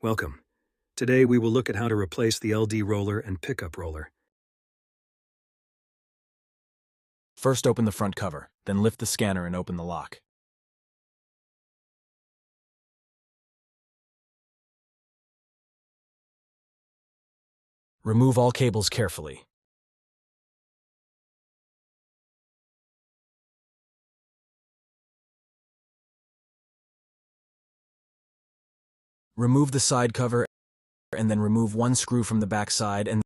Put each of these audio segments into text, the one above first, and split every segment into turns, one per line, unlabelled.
Welcome. Today we will look at how to replace the LD roller and pickup roller.
First open the front cover, then lift the scanner and open the lock. Remove all cables carefully. Remove the side cover and then remove one screw from the back side and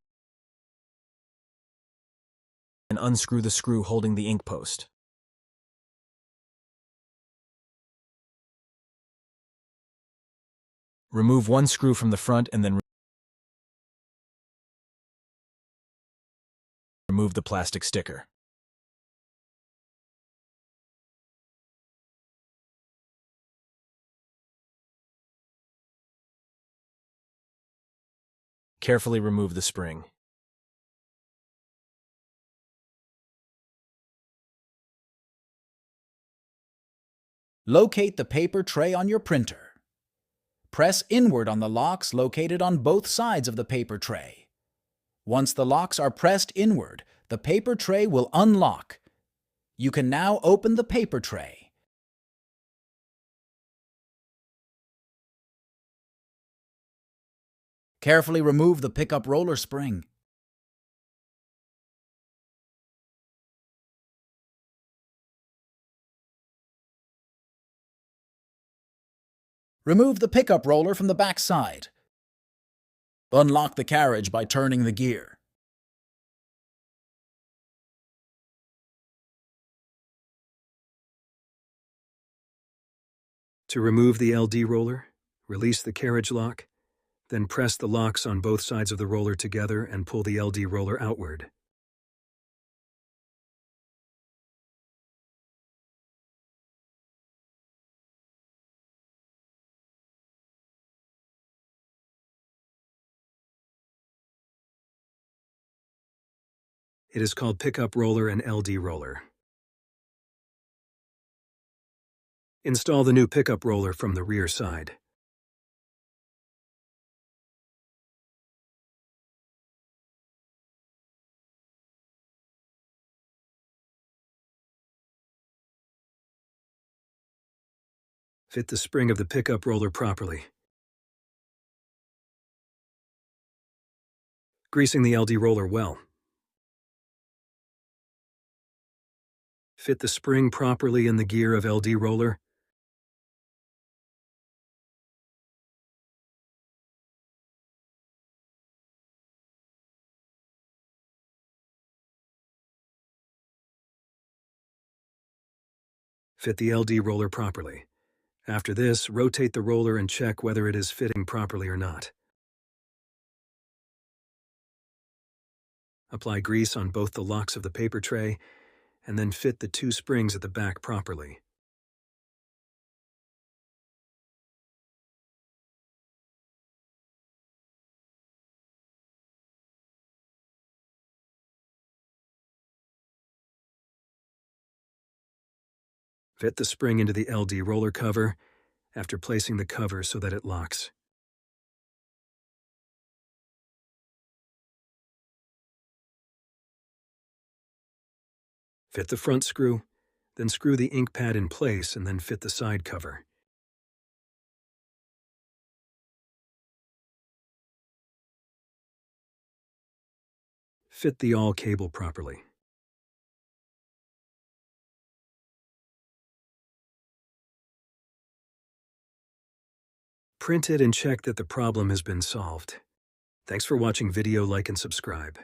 unscrew the screw holding the ink post. Remove one screw from the front and then remove the plastic sticker. Carefully remove the spring.
Locate the paper tray on your printer. Press inward on the locks located on both sides of the paper tray. Once the locks are pressed inward, the paper tray will unlock. You can now open the paper tray. Carefully remove the pickup roller spring. Remove the pickup roller from the back side. Unlock the carriage by turning the gear.
To remove the LD roller, release the carriage lock, then press the locks on both sides of the roller together and pull the LD roller outward. It is called pickup roller and LD roller. Install the new pickup roller from the rear side. Fit the spring of the pickup roller properly. Greasing the LD roller well. Fit the spring properly in the gear of LD roller. Fit the LD roller properly. After this, rotate the roller and check whether it is fitting properly or not. Apply grease on both the locks of the paper tray, and then fit the two springs at the back properly. Fit the spring into the LD roller cover after placing the cover so that it locks. Fit the front screw, then screw the ink pad in place and then fit the side cover. Fit the all cable properly. Print it and check that the problem has been solved. Thanks for watching video, like and subscribe.